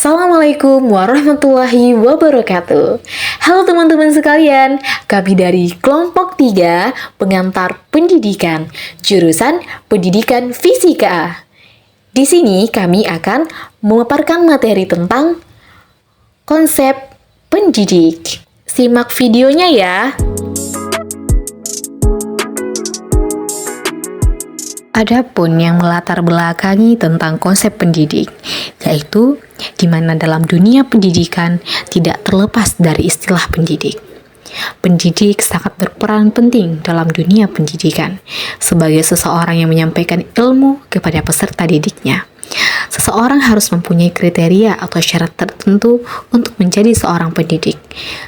Assalamualaikum warahmatullahi wabarakatuh. Halo teman-teman sekalian, kami dari kelompok 3 pengantar pendidikan, jurusan Pendidikan Fisika. Di sini kami akan memaparkan materi tentang konsep pendidik. Simak videonya ya. Adapun yang melatar belakangi tentang konsep pendidik, yaitu di mana dalam dunia pendidikan tidak terlepas dari istilah pendidik. Pendidik sangat berperan penting dalam dunia pendidikan sebagai seseorang yang menyampaikan ilmu kepada peserta didiknya. Seseorang harus mempunyai kriteria atau syarat tertentu untuk menjadi seorang pendidik,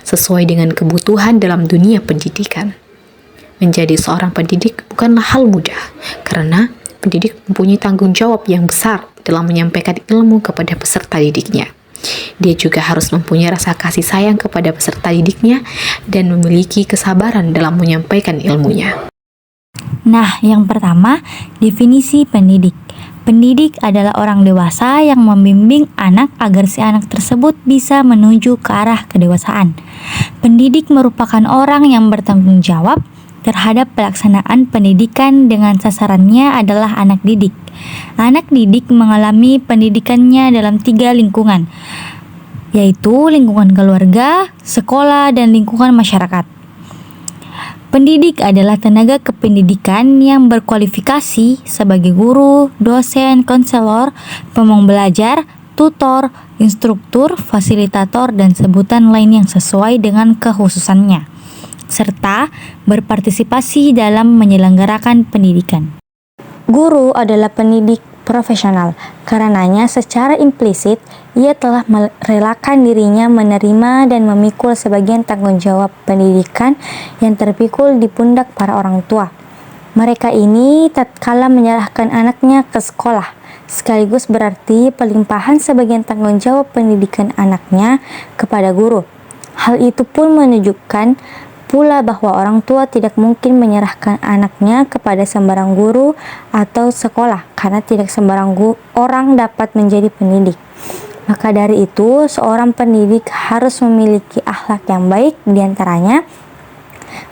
sesuai dengan kebutuhan dalam dunia pendidikan. Menjadi seorang pendidik bukanlah hal mudah, karena pendidik mempunyai tanggung jawab yang besar dalam menyampaikan ilmu kepada peserta didiknya. Dia juga harus mempunyai rasa kasih sayang kepada peserta didiknya dan memiliki kesabaran dalam menyampaikan ilmunya. Nah, yang pertama, definisi pendidik. Pendidik adalah orang dewasa yang membimbing anak agar si anak tersebut bisa menuju ke arah kedewasaan. Pendidik merupakan orang yang bertanggung jawab terhadap pelaksanaan pendidikan dengan sasarannya adalah anak didik. Anak didik mengalami pendidikannya dalam 3 lingkungan, yaitu lingkungan keluarga, sekolah, dan lingkungan masyarakat. Pendidik adalah tenaga kependidikan yang berkualifikasi sebagai guru, dosen, konselor, pemong belajar, tutor, instruktur, fasilitator, dan sebutan lain yang sesuai dengan kekhususannya, serta berpartisipasi dalam menyelenggarakan pendidikan. Guru adalah pendidik profesional, karenanya secara implisit ia telah merelakan dirinya menerima dan memikul sebagian tanggung jawab pendidikan yang terpikul di pundak para orang tua. Mereka ini tatkala menyerahkan anaknya ke sekolah, sekaligus berarti pelimpahan sebagian tanggung jawab pendidikan anaknya kepada guru. Hal itu pun menunjukkan pula bahwa orang tua tidak mungkin menyerahkan anaknya kepada sembarang guru atau sekolah, karena tidak sembarang orang dapat menjadi pendidik. Maka dari itu, seorang pendidik harus memiliki akhlak yang baik, diantaranya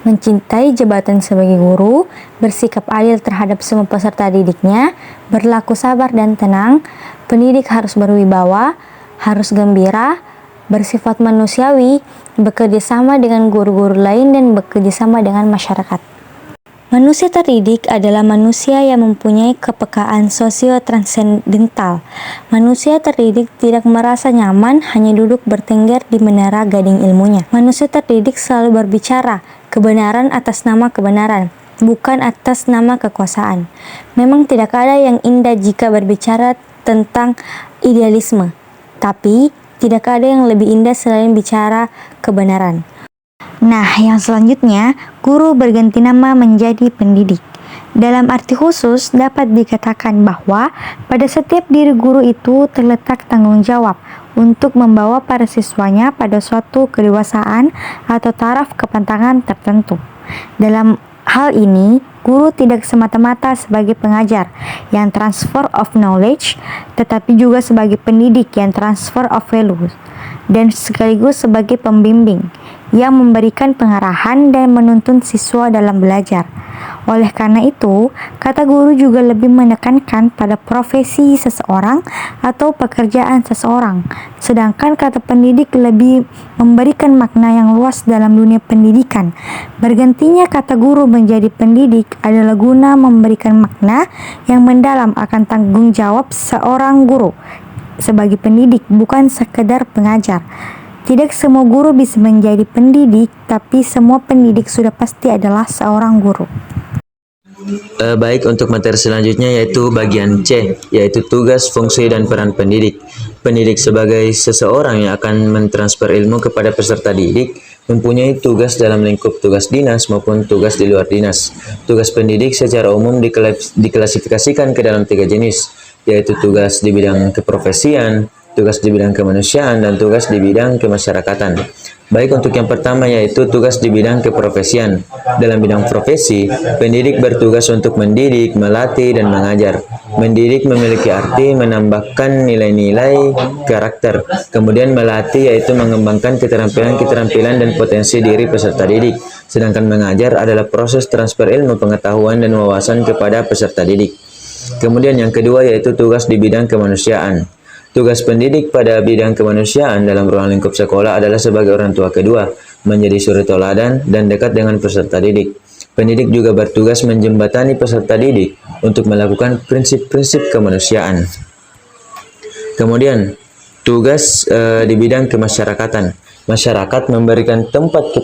mencintai jabatan sebagai guru, bersikap adil terhadap semua peserta didiknya, berlaku sabar dan tenang. Pendidik harus berwibawa, harus gembira, bersifat manusiawi, bekerja sama dengan guru-guru lain, dan bekerja sama dengan masyarakat. Manusia terdidik adalah manusia yang mempunyai kepekaan sosio-transendental. Manusia terdidik tidak merasa nyaman hanya duduk bertengger di menara gading ilmunya. Manusia terdidik selalu berbicara kebenaran atas nama kebenaran, bukan atas nama kekuasaan. Memang tidak ada yang indah jika berbicara tentang idealisme, tapi tidak ada yang lebih indah selain bicara kebenaran. Nah, yang selanjutnya, guru berganti nama menjadi pendidik. Dalam arti khusus, dapat dikatakan bahwa pada setiap diri guru itu terletak tanggung jawab untuk membawa para siswanya pada suatu kedewasaan atau taraf kepantaran tertentu. Dalam hal ini, guru tidak semata-mata sebagai pengajar yang transfer of knowledge, tetapi juga sebagai pendidik yang transfer of values, dan sekaligus sebagai pembimbing yang memberikan pengarahan dan menuntun siswa dalam belajar. Oleh karena itu, kata guru juga lebih menekankan pada profesi seseorang atau pekerjaan seseorang, sedangkan kata pendidik lebih memberikan makna yang luas dalam dunia pendidikan. Bergantinya kata guru menjadi pendidik adalah guna memberikan makna yang mendalam akan tanggung jawab seorang guru sebagai pendidik, bukan sekedar pengajar. Tidak semua guru bisa menjadi pendidik, tapi semua pendidik sudah pasti adalah seorang guru. Baik, untuk materi selanjutnya yaitu bagian C, yaitu tugas, fungsi, dan peran pendidik. Pendidik sebagai seseorang yang akan mentransfer ilmu kepada peserta didik mempunyai tugas dalam lingkup tugas dinas maupun tugas di luar dinas. Tugas pendidik secara umum diklasifikasikan ke dalam 3 jenis, yaitu tugas di bidang keprofesian, tugas di bidang kemanusiaan, dan tugas di bidang kemasyarakatan. Baik untuk yang pertama yaitu tugas di bidang keprofesian. Dalam bidang profesi, pendidik bertugas untuk mendidik, melatih, dan mengajar. Mendidik memiliki arti menambahkan nilai-nilai karakter. Kemudian melatih yaitu mengembangkan keterampilan-keterampilan dan potensi diri peserta didik. Sedangkan mengajar adalah proses transfer ilmu pengetahuan dan wawasan kepada peserta didik. Kemudian yang kedua yaitu tugas di bidang kemanusiaan. Tugas pendidik pada bidang kemanusiaan dalam ruang lingkup sekolah adalah sebagai orang tua kedua, menjadi suri teladan dan dekat dengan peserta didik. Pendidik juga bertugas menjembatani peserta didik untuk melakukan prinsip-prinsip kemanusiaan. Kemudian, tugas di bidang kemasyarakatan. Masyarakat memberikan tempat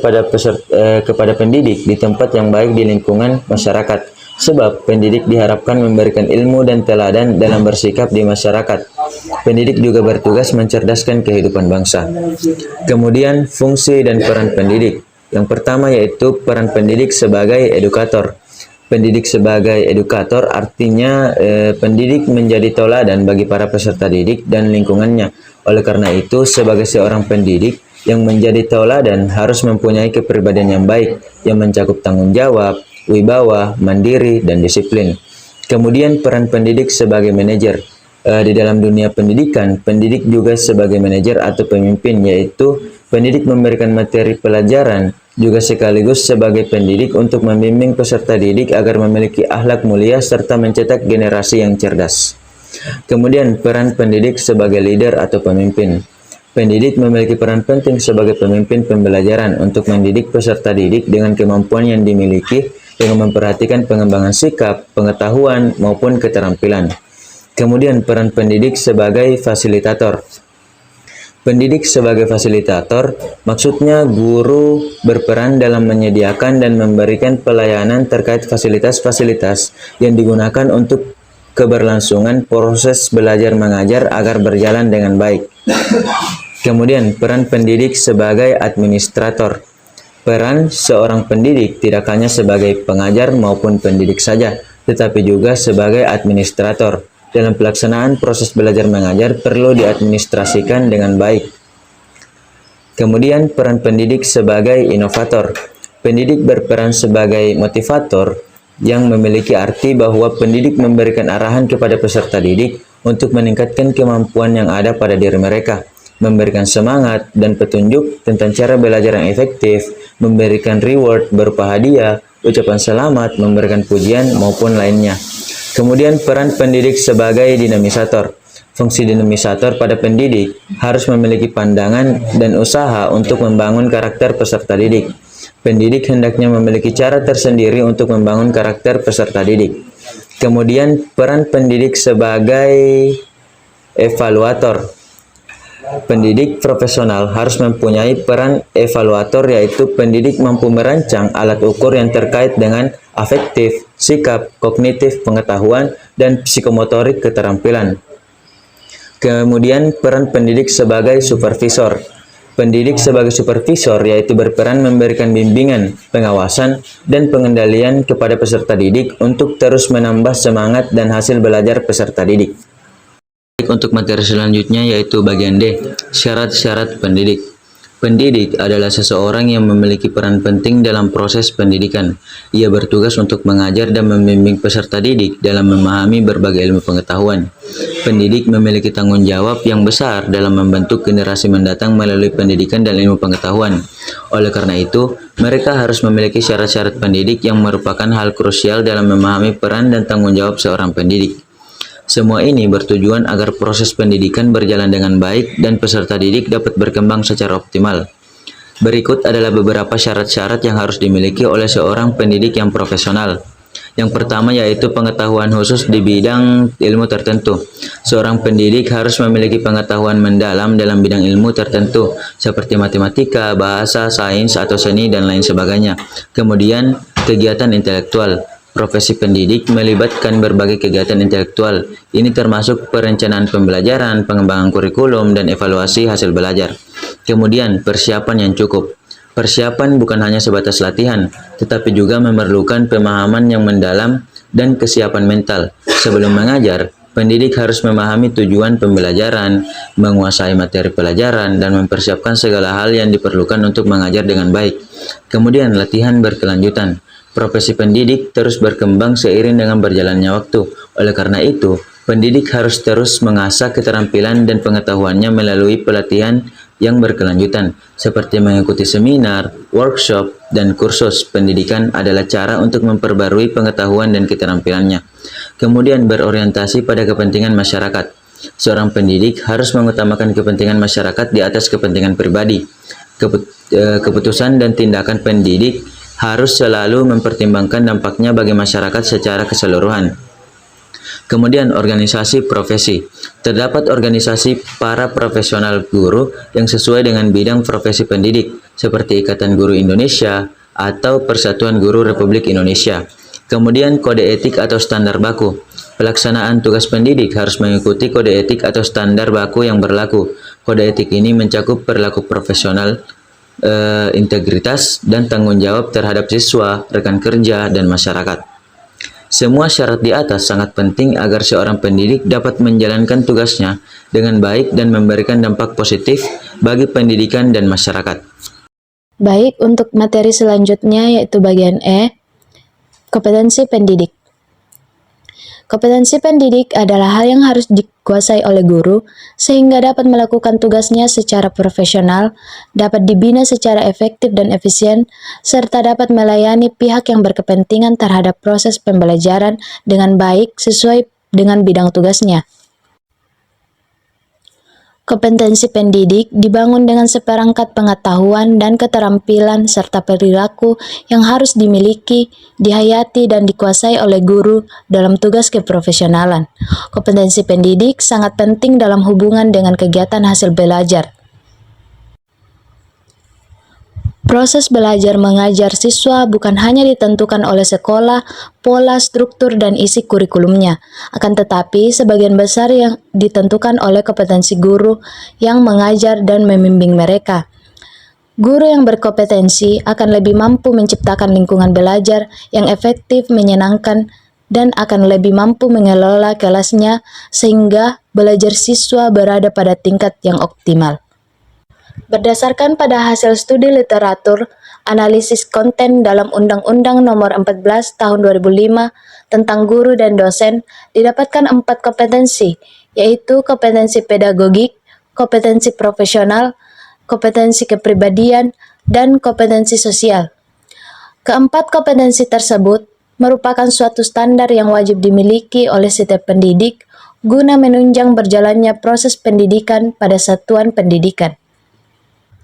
kepada pendidik di tempat yang baik di lingkungan masyarakat. Sebab pendidik diharapkan memberikan ilmu dan teladan dalam bersikap di masyarakat. Pendidik juga bertugas mencerdaskan kehidupan bangsa. Kemudian fungsi dan peran pendidik. Yang pertama yaitu peran pendidik sebagai edukator. Pendidik sebagai edukator artinya pendidik menjadi teladan bagi para peserta didik dan lingkungannya. Oleh karena itu, sebagai seorang pendidik yang menjadi teladan harus mempunyai kepribadian yang baik yang mencakup tanggung jawab, wibawa, mandiri, dan disiplin. Kemudian peran pendidik sebagai manajer. Di dalam dunia pendidikan, pendidik juga sebagai manajer atau pemimpin, yaitu pendidik memberikan materi pelajaran, juga sekaligus sebagai pendidik untuk membimbing peserta didik agar memiliki akhlak mulia serta mencetak generasi yang cerdas. Kemudian peran pendidik sebagai leader atau pemimpin. Pendidik memiliki peran penting sebagai pemimpin pembelajaran untuk mendidik peserta didik dengan kemampuan yang dimiliki dengan memperhatikan pengembangan sikap, pengetahuan, maupun keterampilan. Kemudian peran pendidik sebagai fasilitator. Pendidik sebagai fasilitator, maksudnya guru berperan dalam menyediakan dan memberikan pelayanan terkait fasilitas-fasilitas yang digunakan untuk keberlangsungan proses belajar mengajar agar berjalan dengan baik. Kemudian peran pendidik sebagai administrator. Peran seorang pendidik tidak hanya sebagai pengajar maupun pendidik saja, tetapi juga sebagai administrator. Dalam pelaksanaan proses belajar mengajar perlu diadministrasikan dengan baik. Kemudian peran pendidik sebagai inovator. Pendidik berperan sebagai motivator yang memiliki arti bahwa pendidik memberikan arahan kepada peserta didik untuk meningkatkan kemampuan yang ada pada diri mereka, memberikan semangat dan petunjuk tentang cara belajar yang efektif, memberikan reward berupa hadiah, ucapan selamat, memberikan pujian, maupun lainnya. Kemudian peran pendidik sebagai dinamisator. Fungsi dinamisator pada pendidik harus memiliki pandangan dan usaha untuk membangun karakter peserta didik. Pendidik hendaknya memiliki cara tersendiri untuk membangun karakter peserta didik. Kemudian peran pendidik sebagai evaluator. Pendidik profesional harus mempunyai peran evaluator, yaitu pendidik mampu merancang alat ukur yang terkait dengan afektif, sikap, kognitif, pengetahuan, dan psikomotorik keterampilan. Kemudian peran pendidik sebagai supervisor. Pendidik sebagai supervisor yaitu berperan memberikan bimbingan, pengawasan, dan pengendalian kepada peserta didik untuk terus menambah semangat dan hasil belajar peserta didik. Untuk materi selanjutnya yaitu bagian D, syarat-syarat pendidik. Pendidik adalah seseorang yang memiliki peran penting dalam proses pendidikan. Ia bertugas untuk mengajar dan membimbing peserta didik dalam memahami berbagai ilmu pengetahuan. Pendidik memiliki tanggung jawab yang besar dalam membentuk generasi mendatang melalui pendidikan dan ilmu pengetahuan. Oleh karena itu, mereka harus memiliki syarat-syarat pendidik yang merupakan hal krusial dalam memahami peran dan tanggung jawab seorang pendidik. Semua ini bertujuan agar proses pendidikan berjalan dengan baik dan peserta didik dapat berkembang secara optimal. Berikut adalah beberapa syarat-syarat yang harus dimiliki oleh seorang pendidik yang profesional. Yang pertama yaitu pengetahuan khusus di bidang ilmu tertentu. Seorang pendidik harus memiliki pengetahuan mendalam dalam bidang ilmu tertentu, seperti matematika, bahasa, sains, atau seni, dan lain sebagainya. Kemudian, kegiatan intelektual. Profesi pendidik melibatkan berbagai kegiatan intelektual. Ini termasuk perencanaan pembelajaran, pengembangan kurikulum, dan evaluasi hasil belajar. Kemudian, persiapan yang cukup. Persiapan bukan hanya sebatas latihan, tetapi juga memerlukan pemahaman yang mendalam dan kesiapan mental. Sebelum mengajar, Pendidik harus memahami tujuan pembelajaran, menguasai materi pelajaran, dan mempersiapkan segala hal yang diperlukan untuk mengajar dengan baik. Kemudian, latihan berkelanjutan. Profesi pendidik terus berkembang seiring dengan berjalannya waktu. Oleh karena itu, pendidik harus terus mengasah keterampilan dan pengetahuannya melalui pelatihan yang berkelanjutan, seperti mengikuti seminar, workshop, dan kursus. Pendidikan adalah cara untuk memperbarui pengetahuan dan keterampilannya. Kemudian berorientasi pada kepentingan masyarakat. Seorang pendidik harus mengutamakan kepentingan masyarakat di atas kepentingan pribadi. Keputusan dan tindakan pendidik harus selalu mempertimbangkan dampaknya bagi masyarakat secara keseluruhan. Kemudian organisasi profesi. Terdapat organisasi para profesional guru yang sesuai dengan bidang profesi pendidik, seperti Ikatan Guru Indonesia atau Persatuan Guru Republik Indonesia. Kemudian kode etik atau standar baku. Pelaksanaan tugas pendidik harus mengikuti kode etik atau standar baku yang berlaku. Kode etik ini mencakup perilaku profesional, integritas, dan tanggung jawab terhadap siswa, rekan kerja, dan masyarakat. Semua syarat di atas sangat penting agar seorang pendidik dapat menjalankan tugasnya dengan baik dan memberikan dampak positif bagi pendidikan dan masyarakat. Baik, untuk materi selanjutnya yaitu bagian E, kompetensi pendidik. Kompetensi pendidik adalah hal yang harus dikuasai oleh guru sehingga dapat melakukan tugasnya secara profesional, dapat dibina secara efektif dan efisien, serta dapat melayani pihak yang berkepentingan terhadap proses pembelajaran dengan baik sesuai dengan bidang tugasnya. Kompetensi pendidik dibangun dengan seperangkat pengetahuan dan keterampilan serta perilaku yang harus dimiliki, dihayati, dan dikuasai oleh guru dalam tugas keprofesionalan. Kompetensi pendidik sangat penting dalam hubungan dengan kegiatan hasil belajar. Proses belajar mengajar siswa bukan hanya ditentukan oleh sekolah, pola, struktur, dan isi kurikulumnya, akan tetapi sebagian besar yang ditentukan oleh kompetensi guru yang mengajar dan membimbing mereka. Guru yang berkompetensi akan lebih mampu menciptakan lingkungan belajar yang efektif, menyenangkan, dan akan lebih mampu mengelola kelasnya sehingga belajar siswa berada pada tingkat yang optimal. Berdasarkan pada hasil studi literatur, analisis konten dalam Undang-Undang Nomor 14 Tahun 2005 tentang guru dan dosen, didapatkan 4 kompetensi, yaitu kompetensi pedagogik, kompetensi profesional, kompetensi kepribadian, dan kompetensi sosial. Keempat kompetensi tersebut merupakan suatu standar yang wajib dimiliki oleh setiap pendidik guna menunjang berjalannya proses pendidikan pada satuan pendidikan.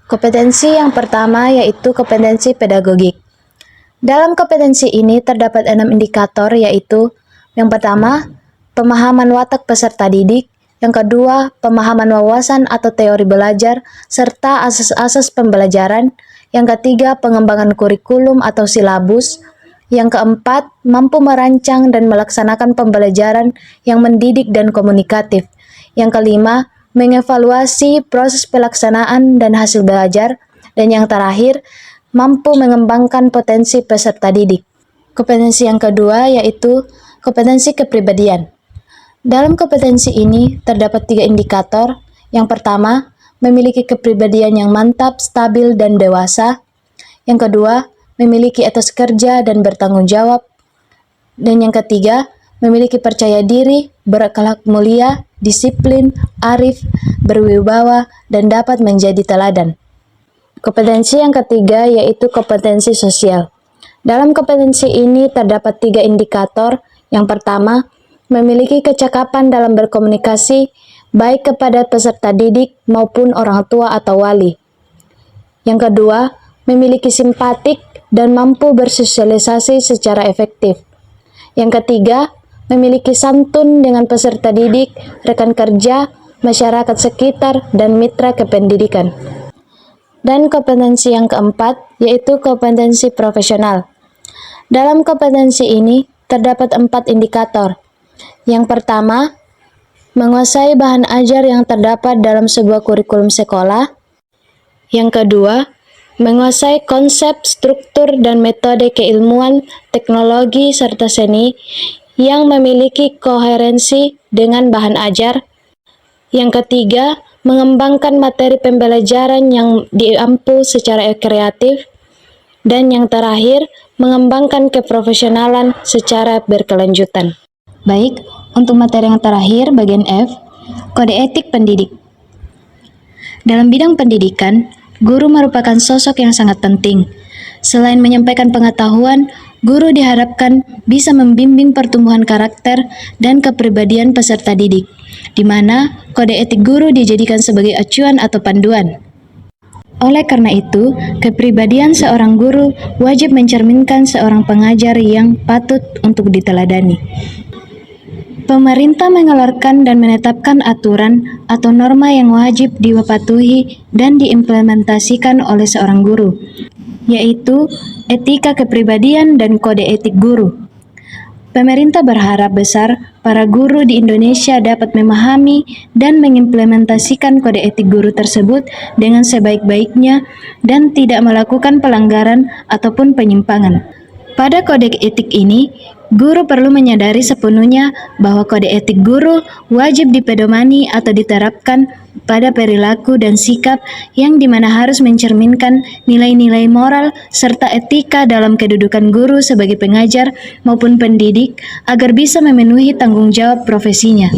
Kompetensi yang pertama yaitu kompetensi pedagogik. Dalam kompetensi ini terdapat 6 indikator, yaitu yang pertama, pemahaman watak peserta didik, yang kedua, pemahaman wawasan atau teori belajar, serta asas-asas pembelajaran, yang ketiga, pengembangan kurikulum atau silabus, yang keempat, mampu merancang dan melaksanakan pembelajaran yang mendidik dan komunikatif, yang kelima, mengevaluasi proses pelaksanaan dan hasil belajar, dan yang terakhir, mampu mengembangkan potensi peserta didik. Kompetensi yang kedua yaitu kompetensi kepribadian. Dalam kompetensi ini terdapat 3 indikator. Yang pertama, memiliki kepribadian yang mantap, stabil, dan dewasa. Yang kedua, memiliki etos kerja dan bertanggung jawab. Dan yang ketiga, memiliki percaya diri, berakhlak mulia, disiplin, arif, berwibawa, dan dapat menjadi teladan. Kompetensi yang ketiga yaitu kompetensi sosial. Dalam kompetensi ini terdapat 3 indikator. Yang pertama, memiliki kecakapan dalam berkomunikasi baik kepada peserta didik maupun orang tua atau wali. Yang kedua, memiliki simpatik dan mampu bersosialisasi secara efektif. Yang ketiga, memiliki santun dengan peserta didik, rekan kerja, masyarakat sekitar, dan mitra kependidikan. Dan kompetensi yang keempat, yaitu kompetensi profesional. Dalam kompetensi ini, terdapat 4 indikator. Yang pertama, menguasai bahan ajar yang terdapat dalam sebuah kurikulum sekolah. Yang kedua, menguasai konsep, struktur, dan metode keilmuan, teknologi, serta seni yang memiliki koherensi dengan bahan ajar. Yang ketiga, mengembangkan materi pembelajaran yang diampu secara kreatif. Dan yang terakhir, mengembangkan keprofesionalan secara berkelanjutan. Baik, untuk materi yang terakhir, bagian F, kode etik pendidik. Dalam bidang pendidikan, guru merupakan sosok yang sangat penting. Selain menyampaikan pengetahuan, guru diharapkan bisa membimbing pertumbuhan karakter dan kepribadian peserta didik, di mana kode etik guru dijadikan sebagai acuan atau panduan. Oleh karena itu, kepribadian seorang guru wajib mencerminkan seorang pengajar yang patut untuk diteladani. Pemerintah mengeluarkan dan menetapkan aturan atau norma yang wajib dipatuhi dan diimplementasikan oleh seorang guru, yaitu etika kepribadian dan kode etik guru. Pemerintah berharap besar para guru di Indonesia dapat memahami dan mengimplementasikan kode etik guru tersebut dengan sebaik-baiknya dan tidak melakukan pelanggaran ataupun penyimpangan. Pada kode etik ini, guru perlu menyadari sepenuhnya bahwa kode etik guru wajib dipedomani atau diterapkan pada perilaku dan sikap yang dimana harus mencerminkan nilai-nilai moral serta etika dalam kedudukan guru sebagai pengajar maupun pendidik agar bisa memenuhi tanggung jawab profesinya.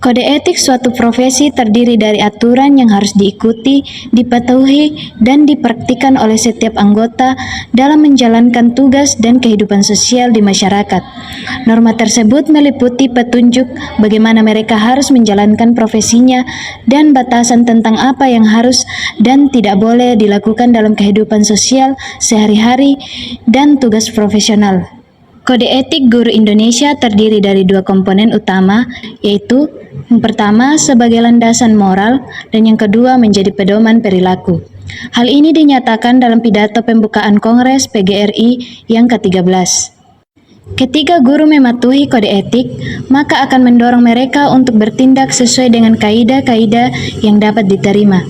Kode etik suatu profesi terdiri dari aturan yang harus diikuti, dipatuhi, dan dipraktikkan oleh setiap anggota dalam menjalankan tugas dan kehidupan sosial di masyarakat. Norma tersebut meliputi petunjuk bagaimana mereka harus menjalankan profesinya dan batasan tentang apa yang harus dan tidak boleh dilakukan dalam kehidupan sosial sehari-hari dan tugas profesional. Kode etik guru Indonesia terdiri dari dua komponen utama, yaitu yang pertama sebagai landasan moral dan yang kedua menjadi pedoman perilaku. Hal ini dinyatakan dalam pidato pembukaan Kongres PGRI yang ke-13. Ketika guru mematuhi kode etik, maka akan mendorong mereka untuk bertindak sesuai dengan kaidah-kaidah yang dapat diterima.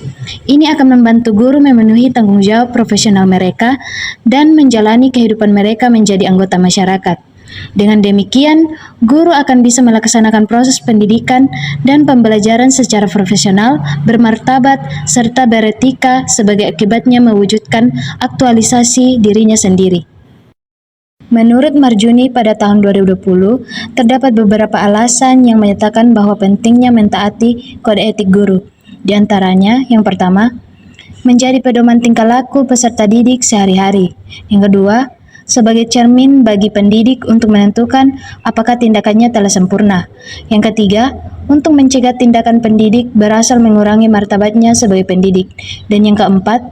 Ini akan membantu guru memenuhi tanggung jawab profesional mereka dan menjalani kehidupan mereka menjadi anggota masyarakat. Dengan demikian, guru akan bisa melaksanakan proses pendidikan dan pembelajaran secara profesional, bermartabat, serta beretika sebagai akibatnya mewujudkan aktualisasi dirinya sendiri. Menurut Marjuni pada tahun 2020, terdapat beberapa alasan yang menyatakan bahwa pentingnya mentaati kode etik guru. Di antaranya, yang pertama, menjadi pedoman tingkah laku peserta didik sehari-hari. Yang kedua, sebagai cermin bagi pendidik untuk menentukan apakah tindakannya telah sempurna. Yang ketiga, untuk mencegah tindakan pendidik berasal mengurangi martabatnya sebagai pendidik. Dan yang keempat,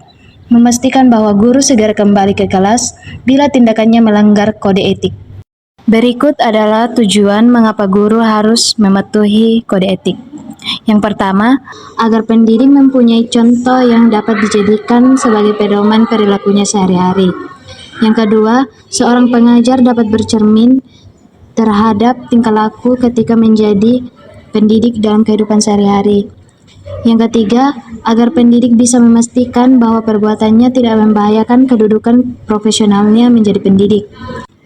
memastikan bahwa guru segera kembali ke kelas bila tindakannya melanggar kode etik. Berikut adalah tujuan mengapa guru harus mematuhi kode etik. Yang pertama, agar pendidik mempunyai contoh yang dapat dijadikan sebagai pedoman perilakunya sehari-hari. Yang kedua, seorang pengajar dapat bercermin terhadap tingkah laku ketika menjadi pendidik dalam kehidupan sehari-hari. Yang ketiga, agar pendidik bisa memastikan bahwa perbuatannya tidak membahayakan kedudukan profesionalnya menjadi pendidik.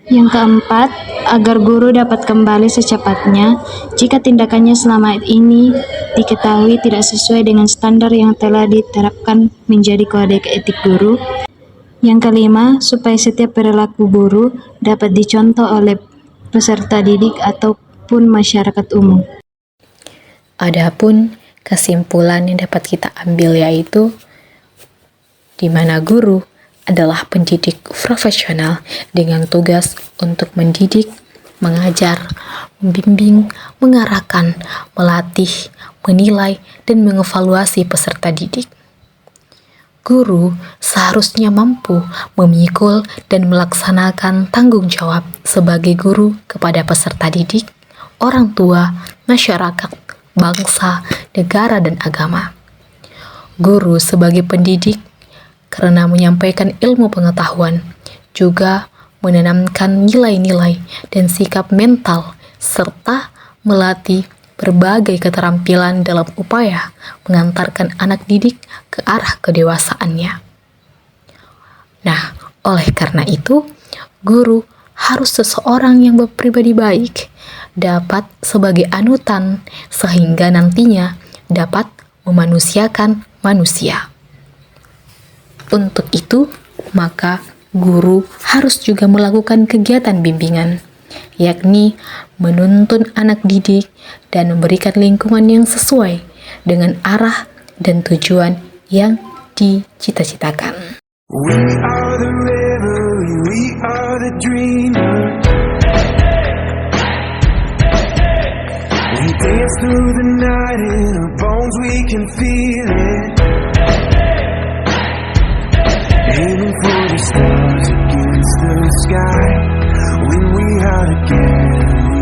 Yang keempat, agar guru dapat kembali secepatnya jika tindakannya selama ini diketahui tidak sesuai dengan standar yang telah diterapkan menjadi kode etik guru. Yang kelima, supaya setiap perilaku guru dapat dicontoh oleh peserta didik ataupun masyarakat umum. Adapun kesimpulan yang dapat kita ambil yaitu di mana guru adalah pendidik profesional dengan tugas untuk mendidik, mengajar, membimbing, mengarahkan, melatih, menilai, dan mengevaluasi peserta didik. Guru seharusnya mampu memikul dan melaksanakan tanggung jawab sebagai guru kepada peserta didik, orang tua, masyarakat, bangsa, negara, dan agama. Guru sebagai pendidik karena menyampaikan ilmu pengetahuan, juga menanamkan nilai-nilai dan sikap mental, serta melatih berbagai keterampilan dalam upaya mengantarkan anak didik ke arah kedewasaannya. Nah, oleh karena itu, guru harus seseorang yang berpribadi baik, dapat sebagai anutan, sehingga nantinya dapat memanusiakan manusia. Untuk itu, maka guru harus juga melakukan kegiatan bimbingan, yakni menuntun anak didik dan memberikan lingkungan yang sesuai dengan arah dan tujuan yang dicita-citakan. We are the revelry, we are the dreamer. We dance through the night in our bones, we can feel it. Aiming for the stars against the sky. When we are together,